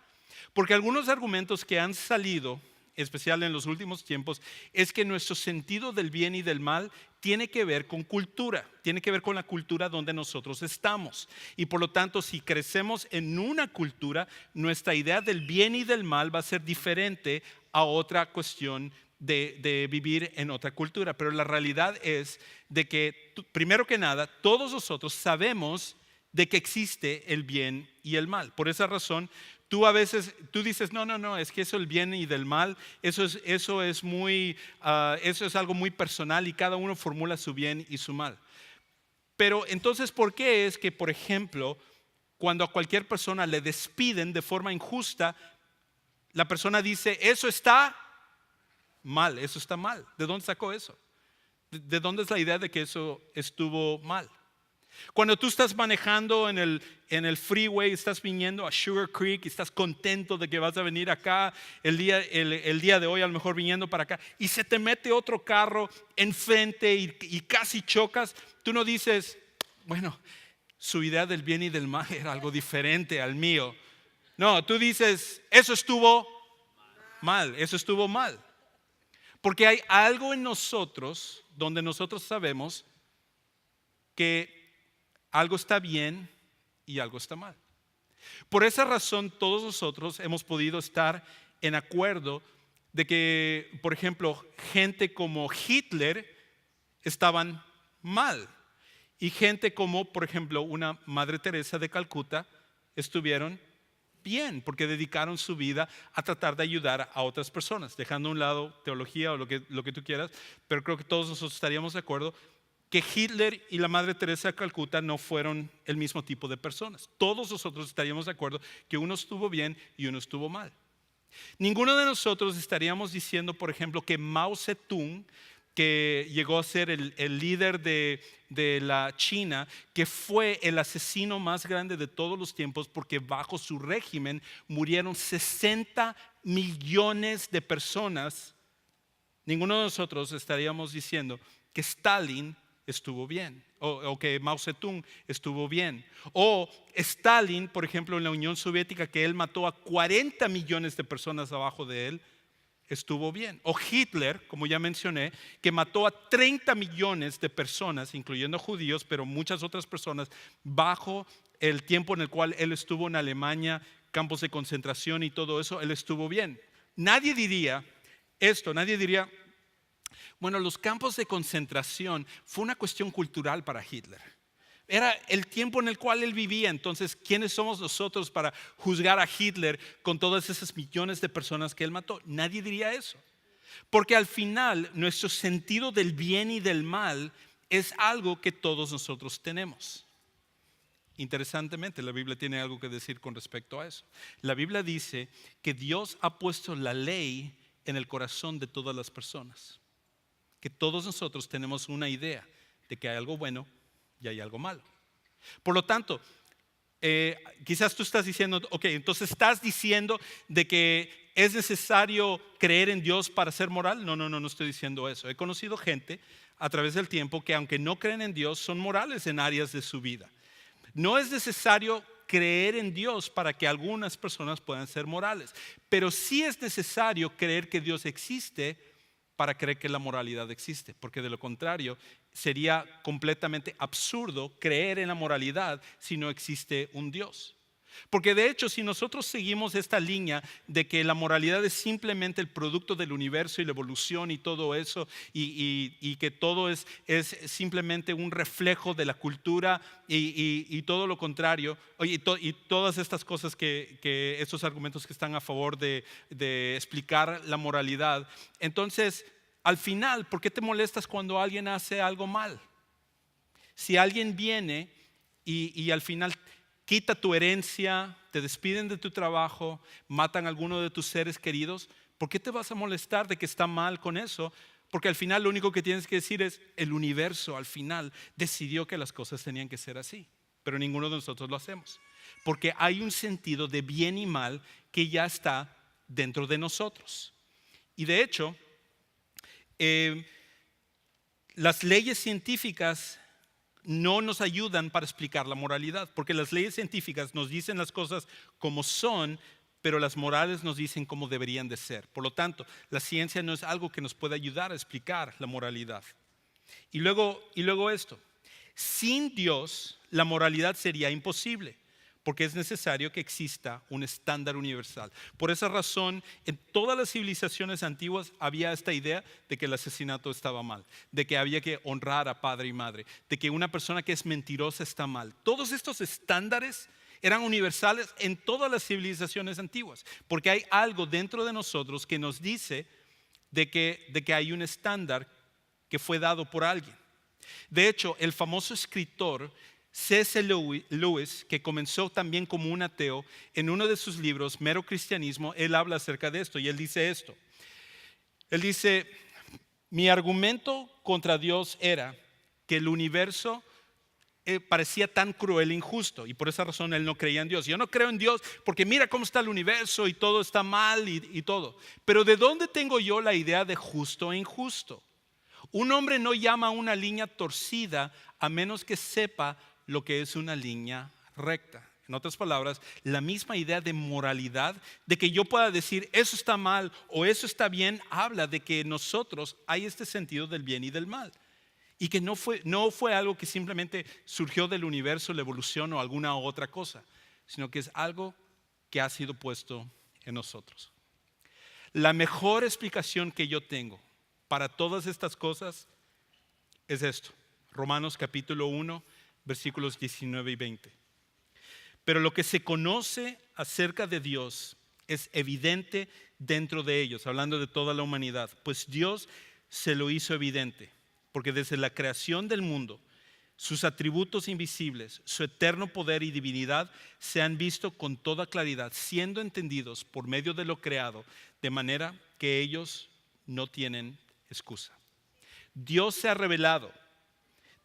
Speaker 2: Porque algunos argumentos que han salido, especial en los últimos tiempos, es que nuestro sentido del bien y del mal tiene que ver con cultura, tiene que ver con la cultura donde nosotros estamos. Y por lo tanto, si crecemos en una cultura, nuestra idea del bien y del mal va a ser diferente a otra cuestión de vivir en otra cultura. Pero la realidad es de que, primero que nada, todos nosotros sabemos de que existe el bien y el mal. Por esa razón, tú a veces dices, no, es que eso el bien y del mal, eso es algo muy personal y cada uno formula su bien y su mal. Pero entonces, ¿por qué es que, por ejemplo, cuando a cualquier persona le despiden de forma injusta, la persona dice, eso está mal, eso está mal? ¿De dónde sacó eso? ¿De dónde es la idea de que eso estuvo mal? Cuando tú estás manejando en el freeway, estás viniendo a Sugar Creek y estás contento de que vas a venir acá el día de hoy, a lo mejor viniendo para acá, y se te mete otro carro enfrente y casi chocas, tú no dices, bueno, su idea del bien y del mal era algo diferente al mío. No, tú dices, eso estuvo mal, eso estuvo mal. Porque hay algo en nosotros donde nosotros sabemos que algo está bien y algo está mal. Por esa razón, todos nosotros hemos podido estar en acuerdo de que, por ejemplo, gente como Hitler estaban mal, y gente como, por ejemplo, una Madre Teresa de Calcuta estuvieron bien, porque dedicaron su vida a tratar de ayudar a otras personas, dejando a un lado teología o lo que tú quieras, pero creo que todos nosotros estaríamos de acuerdo que Hitler y la Madre Teresa de Calcuta no fueron el mismo tipo de personas. Todos nosotros estaríamos de acuerdo que uno estuvo bien y uno estuvo mal. Ninguno de nosotros estaríamos diciendo, por ejemplo, que Mao Zedong, que llegó a ser el líder de la China, que fue el asesino más grande de todos los tiempos, porque bajo su régimen murieron 60 millones de personas. Ninguno de nosotros estaríamos diciendo que Stalin estuvo bien, o que Mao Zedong estuvo bien, o Stalin, por ejemplo, en la Unión Soviética, que él mató a 40 millones de personas abajo de él, estuvo bien. O Hitler, como ya mencioné, que mató a 30 millones de personas, incluyendo judíos, pero muchas otras personas, bajo el tiempo en el cual él estuvo en Alemania, campos de concentración y todo eso, él estuvo bien. Nadie diría esto, nadie diría, bueno, los campos de concentración fue una cuestión cultural para Hitler. Era el tiempo en el cual él vivía. Entonces, ¿quiénes somos nosotros para juzgar a Hitler con todas esas millones de personas que él mató? Nadie diría eso. Porque al final, nuestro sentido del bien y del mal es algo que todos nosotros tenemos. Interesantemente, la Biblia tiene algo que decir con respecto a eso. La Biblia dice que Dios ha puesto la ley en el corazón de todas las personas. Que todos nosotros tenemos una idea de que hay algo bueno y hay algo malo. Por lo tanto, quizás tú estás diciendo, ok, entonces estás diciendo de que es necesario creer en Dios para ser moral. No estoy diciendo eso. He conocido gente a través del tiempo que aunque no creen en Dios, son morales en áreas de su vida. No es necesario creer en Dios para que algunas personas puedan ser morales, pero sí es necesario creer que Dios existe para creer que la moralidad existe, porque de lo contrario sería completamente absurdo creer en la moralidad si no existe un Dios. Porque de hecho, si nosotros seguimos esta línea de que la moralidad es simplemente el producto del universo y la evolución y todo eso, y que todo es simplemente un reflejo de la cultura y todo lo contrario, y todas estas cosas estos argumentos que están a favor de explicar la moralidad, entonces al final, ¿por qué te molestas cuando alguien hace algo mal? Si alguien viene y al final quita tu herencia, te despiden de tu trabajo, matan a alguno de tus seres queridos, ¿por qué te vas a molestar de que está mal con eso? Porque al final lo único que tienes que decir es, el universo al final decidió que las cosas tenían que ser así, pero ninguno de nosotros lo hacemos. Porque hay un sentido de bien y mal que ya está dentro de nosotros. Y de hecho, las leyes científicas no nos ayudan para explicar la moralidad, porque las leyes científicas nos dicen las cosas como son, pero las morales nos dicen cómo deberían de ser. Por lo tanto, la ciencia no es algo que nos pueda ayudar a explicar la moralidad. Y luego esto, sin Dios la moralidad sería imposible, porque es necesario que exista un estándar universal. Por esa razón, en todas las civilizaciones antiguas había esta idea de que el asesinato estaba mal, de que había que honrar a padre y madre, de que una persona que es mentirosa está mal. Todos estos estándares eran universales en todas las civilizaciones antiguas, porque hay algo dentro de nosotros que nos dice de que hay un estándar que fue dado por alguien. De hecho, el famoso escritor C.S. Lewis, que comenzó también como un ateo, en uno de sus libros, Mero Cristianismo, él habla acerca de esto y él dice esto. Él dice, mi argumento contra Dios era que el universo parecía tan cruel e injusto y por esa razón él no creía en Dios. Yo no creo en Dios porque mira cómo está el universo y todo está mal y todo. Pero ¿de dónde tengo yo la idea de justo e injusto? Un hombre no llama a una línea torcida a menos que sepa lo que es una línea recta. En otras palabras, la misma idea de moralidad, de que yo pueda decir eso está mal o eso está bien, habla de que en nosotros hay este sentido del bien y del mal. Y que no fue algo que simplemente surgió del universo, la evolución o alguna otra cosa, sino que es algo que ha sido puesto en nosotros. La mejor explicación que yo tengo para todas estas cosas es esto. Romanos capítulo 1, versículos 19 y 20. Pero lo que se conoce acerca de Dios es evidente dentro de ellos, hablando de toda la humanidad, pues Dios se lo hizo evidente, porque desde la creación del mundo, sus atributos invisibles, su eterno poder y divinidad se han visto con toda claridad, siendo entendidos por medio de lo creado, de manera que ellos no tienen excusa. Dios se ha revelado,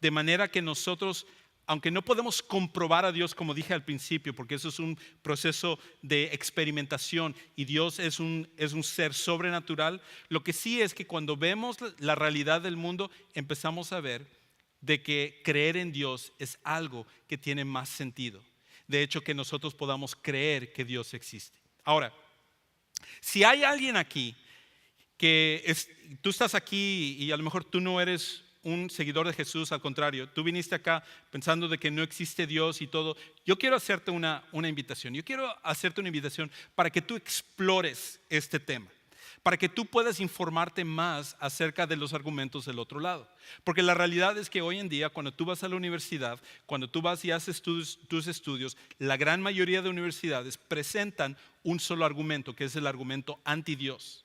Speaker 2: de manera que nosotros, aunque no podemos comprobar a Dios, como dije al principio, porque eso es un proceso de experimentación y Dios es un ser sobrenatural, lo que sí es que cuando vemos la realidad del mundo, empezamos a ver de que creer en Dios es algo que tiene más sentido. De hecho, que nosotros podamos creer que Dios existe. Ahora, si hay alguien aquí tú estás aquí y a lo mejor tú no eres un seguidor de Jesús, al contrario, tú viniste acá pensando de que no existe Dios y todo. Yo quiero hacerte una invitación. Yo quiero hacerte una invitación para que tú explores este tema, para que tú puedas informarte más acerca de los argumentos del otro lado. Porque la realidad es que hoy en día, cuando tú vas a la universidad, cuando tú vas y haces tus estudios, la gran mayoría de universidades presentan un solo argumento, que es el argumento anti-Dios.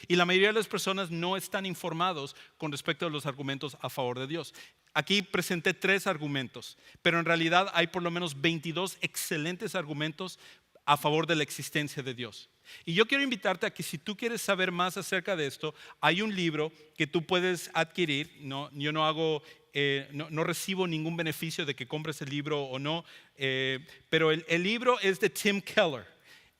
Speaker 2: Y la mayoría de las personas no están informados con respecto a los argumentos a favor de Dios. Aquí presenté 3 argumentos, pero en realidad hay por lo menos 22 excelentes argumentos a favor de la existencia de Dios. Y yo quiero invitarte a que si tú quieres saber más acerca de esto, hay un libro que tú puedes adquirir. Yo no recibo ningún beneficio de que compres el libro o no, pero el libro es de Tim Keller.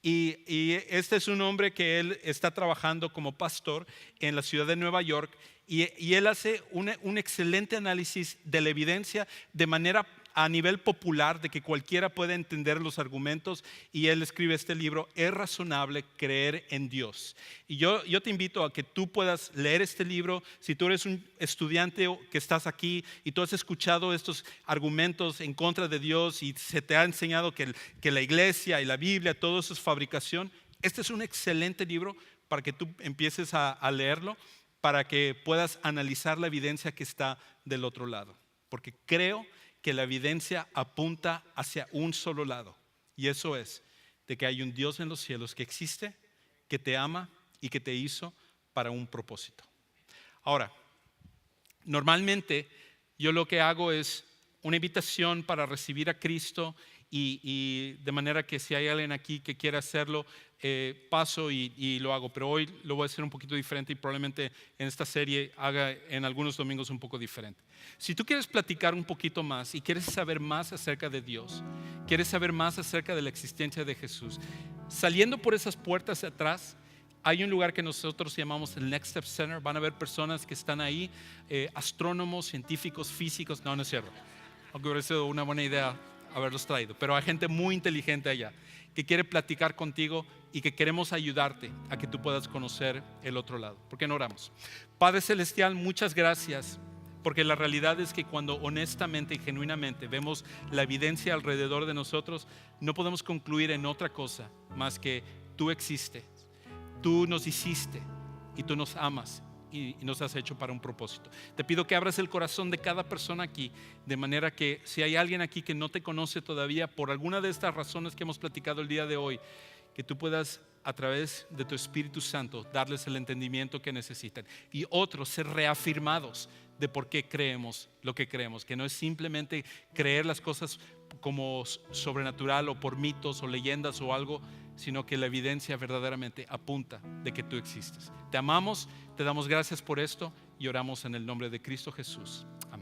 Speaker 2: Y este es un hombre que él está trabajando como pastor en la ciudad de Nueva York y él hace un excelente análisis de la evidencia de manera a nivel popular de que cualquiera puede entender los argumentos, y él escribe este libro, Es razonable creer en Dios. Y yo te invito a que tú puedas leer este libro. Si tú eres un estudiante que estás aquí y tú has escuchado estos argumentos en contra de Dios y se te ha enseñado que la iglesia y la Biblia, todo eso es fabricación, este es un excelente libro para que tú empieces a leerlo, para que puedas analizar la evidencia que está del otro lado. Porque creo que la evidencia apunta hacia un solo lado, y eso es de que hay un Dios en los cielos que existe, que te ama y que te hizo para un propósito. Ahora, normalmente yo lo que hago es una invitación para recibir a Cristo, y de manera que si hay alguien aquí que quiera hacerlo, paso y lo hago, pero hoy lo voy a hacer un poquito diferente y probablemente en esta serie haga en algunos domingos un poco diferente. Si tú quieres platicar un poquito más y quieres saber más acerca de Dios, quieres saber más acerca de la existencia de Jesús, saliendo por esas puertas de atrás hay un lugar que nosotros llamamos el Next Step Center. Van a haber personas que están ahí, astrónomos, científicos, físicos. No es cierto, aunque hubiera sido una buena idea haberlos traído, pero hay gente muy inteligente allá que quiere platicar contigo y que queremos ayudarte a que tú puedas conocer el otro lado. ¿Por qué no oramos? Padre Celestial, muchas gracias, porque la realidad es que cuando honestamente y genuinamente vemos la evidencia alrededor de nosotros, no podemos concluir en otra cosa más que tú existes, tú nos hiciste y tú nos amas y nos has hecho para un propósito. Te pido que abras el corazón de cada persona aquí, de manera que si hay alguien aquí que no te conoce todavía por alguna de estas razones que hemos platicado el día de hoy, que tú puedas a través de tu Espíritu Santo darles el entendimiento que necesitan, y otros ser reafirmados de por qué creemos lo que creemos, que no es simplemente creer las cosas como sobrenatural o por mitos o leyendas o algo, sino que la evidencia verdaderamente apunta de que tú existes. Te amamos, te damos gracias por esto y oramos en el nombre de Cristo Jesús. Amén.